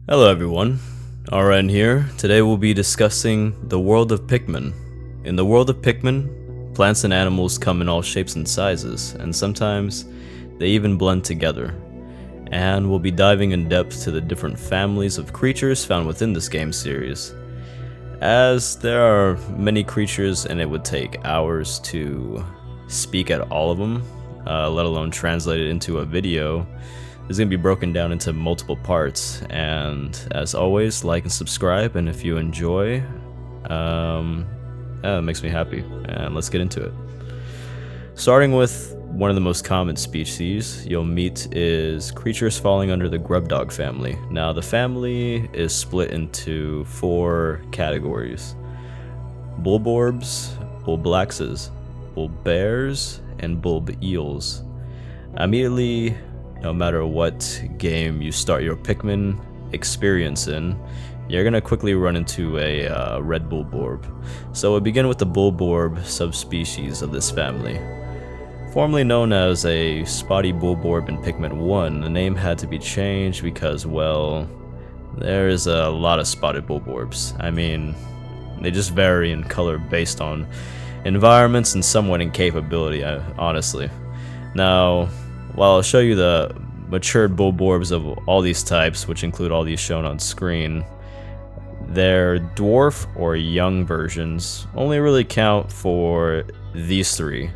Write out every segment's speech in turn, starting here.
Hello everyone, RN here. Today we'll be discussing the world of Pikmin. In the world of Pikmin, plants and animals come in all shapes and sizes, and sometimes they even blend together. And we'll be diving in depth to the different families of creatures found within this game series. As there are many creatures and it would take hours to speak at all of them, let alone translate it into a video, is going to be broken down into multiple parts. And as always, like and subscribe, and if you enjoy, it makes me happy. And let's get into it. Starting with one of the most common species you'll meet is creatures falling under the grub dog family. Now the family is split into 4 categories: bulborbs, bulblaxes, bulbears, and bulb eels. Immediately, no matter what game you start your Pikmin experience in, you're gonna quickly run into a red bulborb. So we'll begin with the bulborb subspecies of this family. Formerly known as a spotty bulborb in Pikmin 1, the name had to be changed because, well, there's a lot of spotted bulborbs. I mean, they just vary in color based on environments and somewhat in capability, honestly. Now, while I'll show you the matured bulborbs of all these types, which include all these shown on screen, their dwarf or young versions only really count for these 3: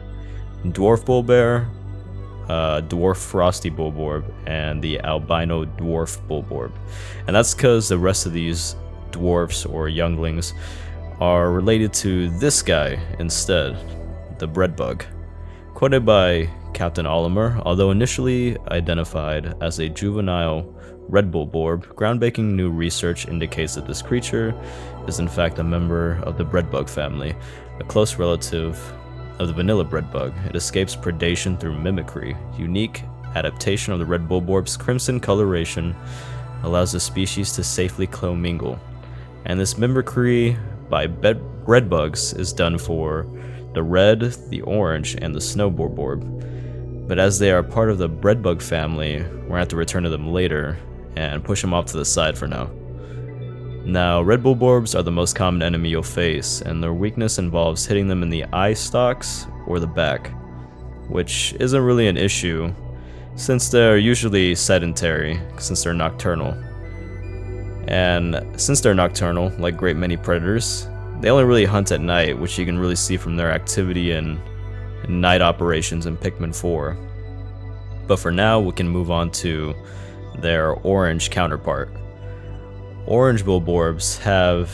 dwarf bulbear, dwarf frosty bulborb, and the albino dwarf bulborb. And that's because the rest of these dwarfs or younglings are related to this guy instead, the breadbug. Quoted by Captain Olimer, although initially identified as a juvenile red bulborb, groundbreaking new research indicates that this creature is in fact a member of the breadbug family, a close relative of the vanilla breadbug. It escapes predation through mimicry. Unique adaptation of the red bulborb's crimson coloration allows the species to safely commingle, and this mimicry by breadbugs is done for the red, the orange, and the snow bulborb. But as they are part of the breadbug family, we're gonna have to return to them later and push them off to the side for now. Now, red bulborbs are the most common enemy you'll face, and their weakness involves hitting them in the eye stalks or the back, which isn't really an issue since they're usually sedentary, since they're nocturnal. And since they're nocturnal, like great many predators, they only really hunt at night, which you can really see from their activity in night operations in Pikmin 4. But for now, we can move on to their orange counterpart. Orange bulborbs have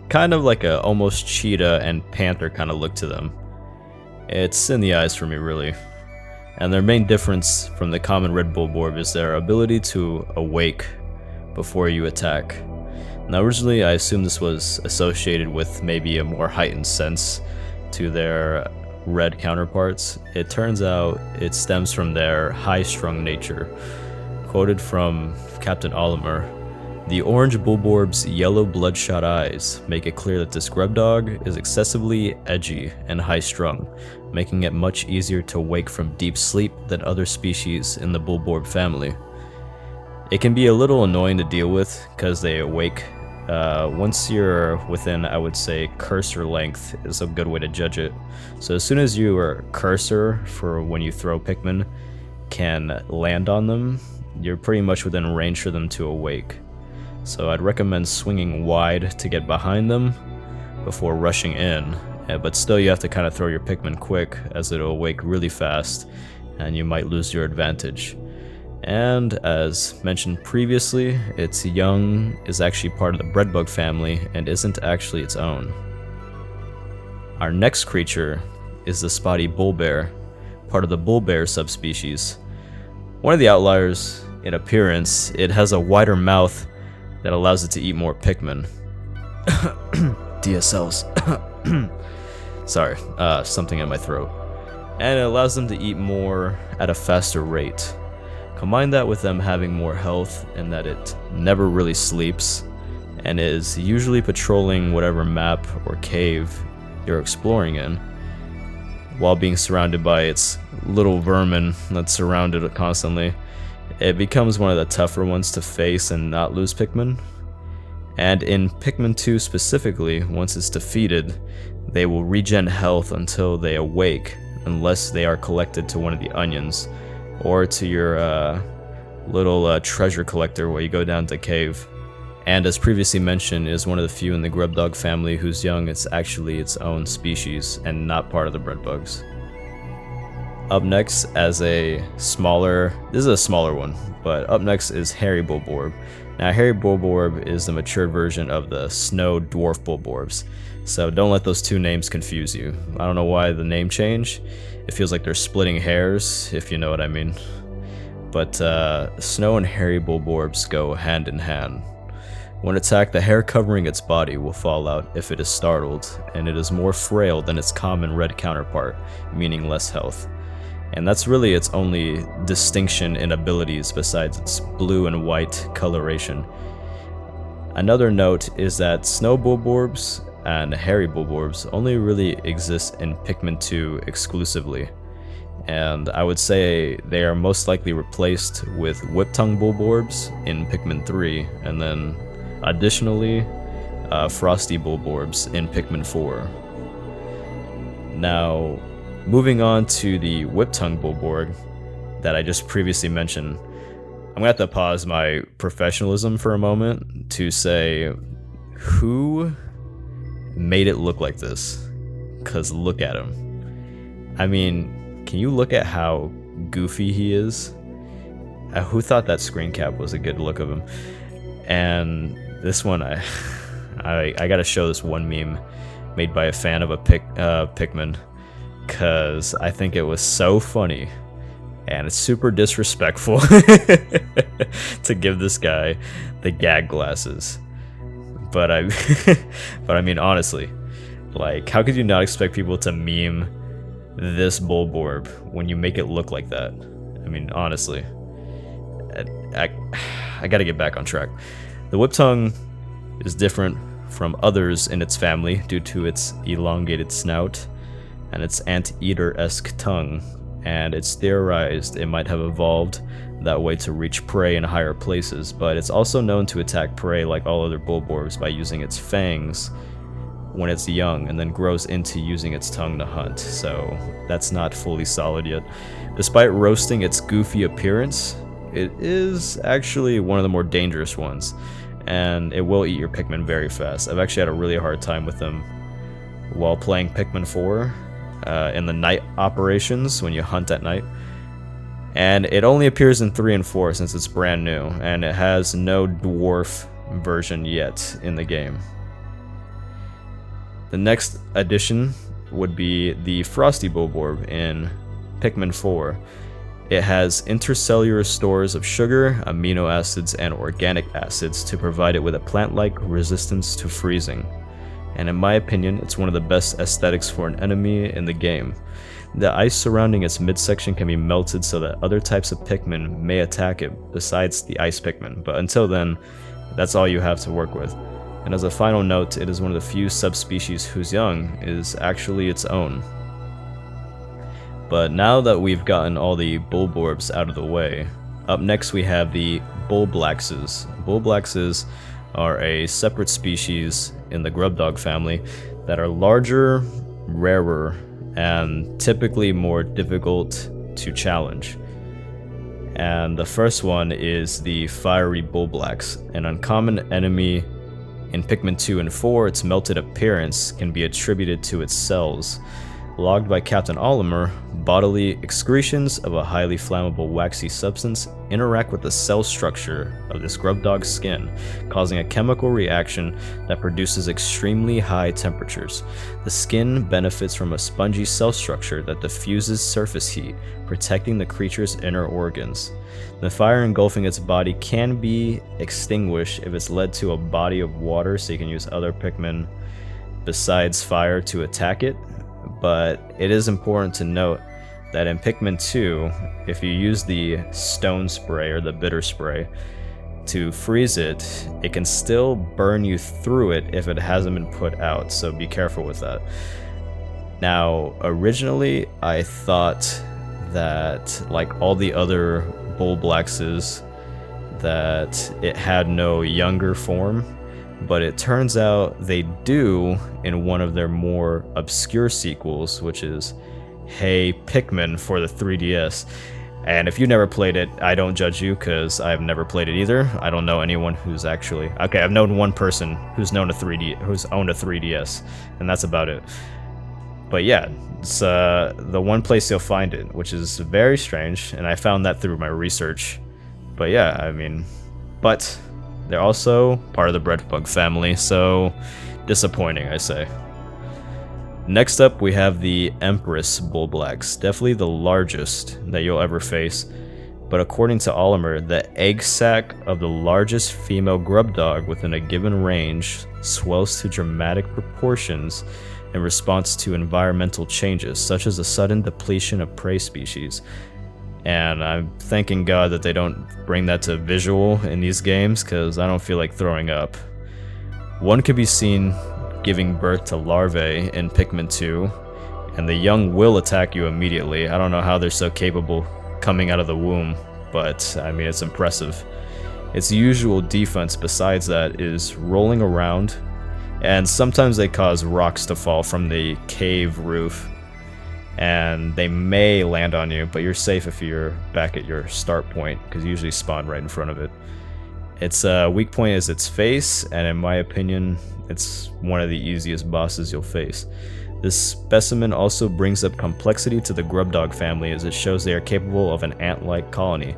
kind of like a almost cheetah and panther kind of look to them. It's in the eyes for me, really. And their main difference from the common red bulborb is their ability to awake before you attack. Now, originally I assumed this was associated with maybe a more heightened sense to their red counterparts. It turns out it stems from their high-strung nature. Quoted from Captain Olimer, "The orange bulborb's yellow bloodshot eyes make it clear that this grub dog is excessively edgy and high-strung, making it much easier to wake from deep sleep than other species in the bulborb family. It can be a little annoying to deal with because they awake once you're within, I would say, cursor length is a good way to judge it. So as soon as your cursor for when you throw Pikmin can land on them, you're pretty much within range for them to awake. So I'd recommend swinging wide to get behind them before rushing in, but still you have to kind of throw your Pikmin quick as it'll awake really fast and you might lose your advantage. And as mentioned previously, its young is actually part of the breadbug family and isn't actually its own. Our next creature is the spotty bulbear, part of the bulbear subspecies. One of the outliers in appearance, it has a wider mouth that allows it to eat more Pikmin. DSLs. Sorry, something in my throat. And it allows them to eat more at a faster rate. Combine that with them having more health and that it never really sleeps and is usually patrolling whatever map or cave you're exploring in, while being surrounded by its little vermin that surround it constantly. it becomes one of the tougher ones to face and not lose Pikmin. And in Pikmin 2 specifically, once it's defeated, they will regen health until they awake, unless they are collected to one of the onions, or to your little treasure collector where you go down to cave. And as previously mentioned, is one of the few in the grub dog family whose young is actually its own species and not part of the bread bugs. Up next, as a smaller, this is a smaller one, but up next is Hairy Bulborb. Now, Hairy Bulborb is the matured version of the Snow Dwarf Bulborbs, so don't let those two names confuse you. I don't know why the name change. It feels like they're splitting hairs, if you know what I mean. But Snow and Hairy Bulborbs go hand in hand. When attacked, the hair covering its body will fall out if it is startled, and it is more frail than its common red counterpart, meaning less health. And that's really its only distinction in abilities besides its blue and white coloration. Another note is that Snow Bulborbs and Hairy Bulborbs only really exist in Pikmin 2 exclusively. And I would say they are most likely replaced with Whip-Tongue Bulborbs in Pikmin 3, and then additionally, Frosty Bulborbs in Pikmin 4. Now, moving on to the Whip-Tongue Bulborb that I just previously mentioned, I'm gonna have to pause my professionalism for a moment to say, who made it look like this? 'Cause look at him. I mean, can you look at how goofy he is? Who thought that screen cap was a good look of him? And this one, I gotta show this one meme made by a fan of a Pikmin, cause I think it was so funny, and it's super disrespectful to give this guy the gag glasses. But I mean, honestly, like, how could you not expect people to meme this Bulborb when you make it look like that? I mean, honestly, I gotta get back on track. The Whip-Tongue is different from others in its family due to its elongated snout and its anteater-esque tongue, and it's theorized it might have evolved that way to reach prey in higher places, but it's also known to attack prey like all other Bulborbs by using its fangs when it's young, and then grows into using its tongue to hunt, so that's not fully solid yet. Despite roasting its goofy appearance, it is actually one of the more dangerous ones, and it will eat your Pikmin very fast. I've actually had a really hard time with them while playing Pikmin 4 in the night operations when you hunt at night. And it only appears in 3 and 4 since it's brand new, and it has no dwarf version yet in the game. The next addition would be the Frosty Bulborb in Pikmin 4. It has intercellular stores of sugar, amino acids, and organic acids to provide it with a plant-like resistance to freezing. And in my opinion, it's one of the best aesthetics for an enemy in the game. The ice surrounding its midsection can be melted so that other types of Pikmin may attack it besides the ice Pikmin, but until then, that's all you have to work with. And as a final note, it is one of the few subspecies whose young is actually its own. But now that we've gotten all the Bulborbs out of the way, up next we have the Bulblaxes. Bulblaxes are a separate species in the grub dog family that are larger, rarer, and typically more difficult to challenge. And the first one is the Fiery Bulblax, an uncommon enemy in Pikmin 2 and 4. Its melted appearance can be attributed to its cells. Logged by Captain Olimer, bodily excretions of a highly flammable waxy substance interact with the cell structure of this grub dog's skin, causing a chemical reaction that produces extremely high temperatures. The skin benefits from a spongy cell structure that diffuses surface heat, protecting the creature's inner organs. The fire engulfing its body can be extinguished if it's led to a body of water, so you can use other Pikmin besides fire to attack it. But it is important to note that in Pikmin 2, if you use the stone spray or the bitter spray to freeze it, it can still burn you through it if it hasn't been put out, so be careful with that. Now, originally I thought that, like all the other bull blacks is that it had no younger form, but it turns out they do in one of their more obscure sequels, which is Hey Pikmin for the 3DS. And if you never played it, I don't judge you because I've never played it either. I don't know anyone who's actually... Okay, I've known one person who's owned a 3DS, and that's about it. But yeah, it's the one place you'll find it, which is very strange, and I found that through my research. But yeah, I mean... But they're also part of the breadbug family, so disappointing, I say. Next up, we have the Empress Bull Blacks, definitely the largest that you'll ever face. But according to Olimer, the egg sac of the largest female grub dog within a given range swells to dramatic proportions in response to environmental changes, such as a sudden depletion of prey species. And I'm thanking God that they don't bring that to visual in these games, because I don't feel like throwing up. One could be seen giving birth to larvae in Pikmin 2, and the young will attack you immediately. I don't know how they're so capable coming out of the womb, but I mean, it's impressive. Its usual defense besides that is rolling around, and sometimes they cause rocks to fall from the cave roof, and they may land on you, but you're safe if you're back at your start point, because you usually spawn right in front of it. Its weak point is its face, and in my opinion, it's one of the easiest bosses you'll face. This specimen also brings up complexity to the grub dog family, as it shows they are capable of an ant-like colony.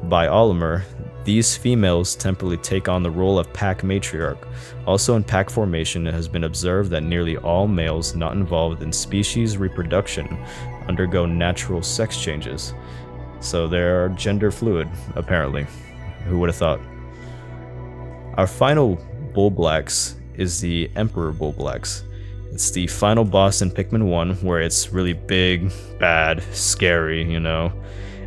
By Olimer, these females temporarily take on the role of pack matriarch. Also in pack formation, it has been observed that nearly all males not involved in species reproduction undergo natural sex changes. So they are gender fluid, apparently. Who would have thought? Our final Bull Blacks is the Emperor Bull Blacks. It's the final boss in Pikmin 1, where it's really big, bad, scary, you know.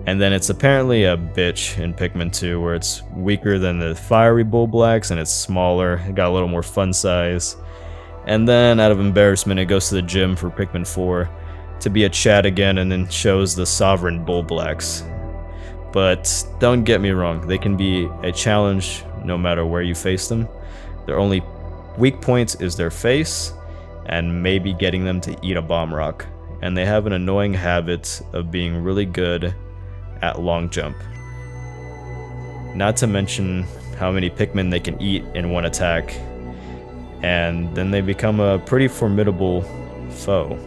And then it's apparently a bitch in Pikmin 2, where it's weaker than the fiery Bull Blacks, and it's smaller, it got a little more fun size. And then, out of embarrassment, it goes to the gym for Pikmin 4 to be a Chad again, and then shows the sovereign Bull Blacks. But don't get me wrong, they can be a challenge no matter where you face them. Their only weak point is their face, and maybe getting them to eat a bomb rock. And they have an annoying habit of being really good at long jump. Not to mention how many Pikmin they can eat in one attack, and then they become a pretty formidable foe.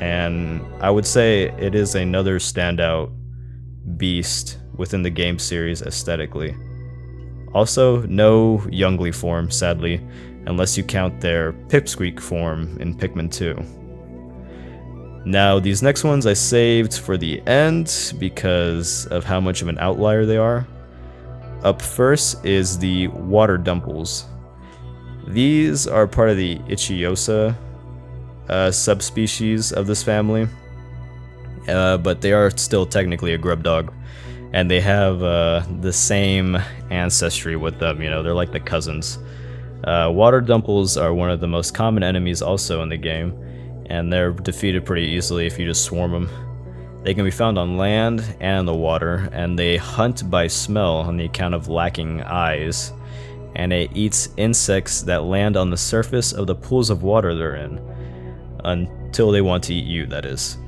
And I would say it is another standout beast within the game series aesthetically. Also, no Youngly form, sadly, unless you count their Pipsqueak form in Pikmin 2. Now, these next ones I saved for the end because of how much of an outlier they are. Up first is the Water Dumples. These are part of the Ichiosa subspecies of this family, but they are still technically a grub dog. And they have the same ancestry with them, you know, they're like the cousins. Water Dumples are one of the most common enemies also in the game, and they're defeated pretty easily if you just swarm them. They can be found on land and in the water, and they hunt by smell on the account of lacking eyes, and it eats insects that land on the surface of the pools of water they're in, until they want to eat you, that is.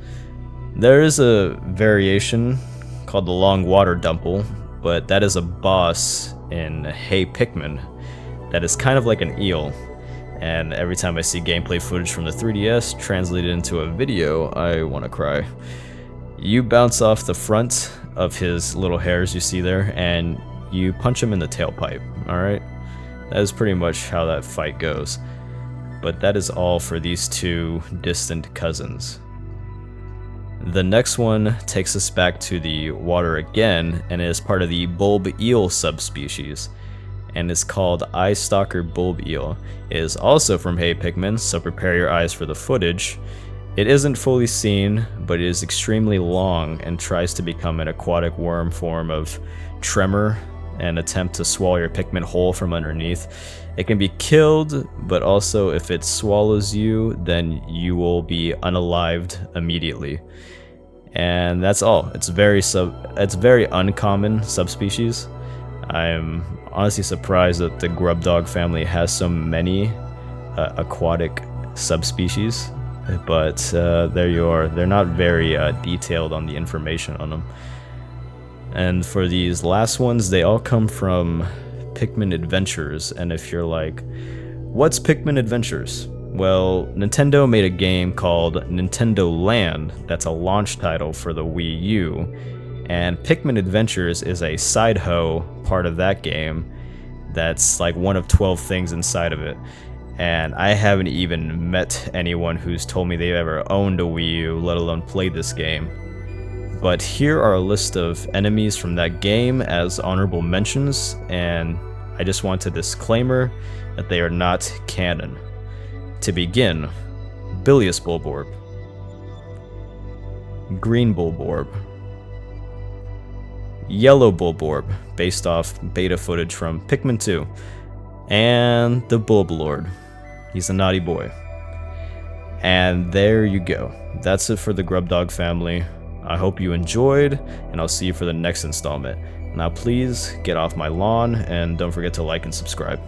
There is a variation called the Long Water Dumple, but that is a boss in Hey Pikmin that is kind of like an eel, and every time I see gameplay footage from the 3DS translated into a video, I want to cry. You bounce off the front of his little hairs you see there, and you punch him in the tailpipe, alright? That is pretty much how that fight goes. But that is all for these two distant cousins. The next one takes us back to the water again, and is part of the bulb eel subspecies, and is called Eye Stalker bulb eel. It is also from Hey Pikmin, so prepare your eyes for the footage. It isn't fully seen, but it is extremely long and tries to become an aquatic worm form of Tremor and attempt to swallow your Pikmin whole from underneath. It can be killed, but also if it swallows you, then you will be unalived immediately. And that's all. It's very uncommon subspecies. I'm honestly surprised that the grub dog family has so many aquatic subspecies, but there you are. They're not very detailed on the information on them. And for these last ones, they all come from Pikmin Adventures. And if you're like, what's Pikmin Adventures? Well, Nintendo made a game called Nintendo Land that's a launch title for the Wii U, and Pikmin Adventures is a side-hoe part of that game that's like one of 12 things inside of it. And I haven't even met anyone who's told me they've ever owned a Wii U, let alone played this game. But here are a list of enemies from that game as honorable mentions, and I just want a disclaimer that they are not canon. To begin, Bilious Bulborb, Green Bulborb, Yellow Bulborb, based off beta footage from Pikmin 2, and the Bulblord. He's a naughty boy. And there you go. That's it for the Grub Dog family. I hope you enjoyed, and I'll see you for the next installment. Now please get off my lawn, and don't forget to like and subscribe.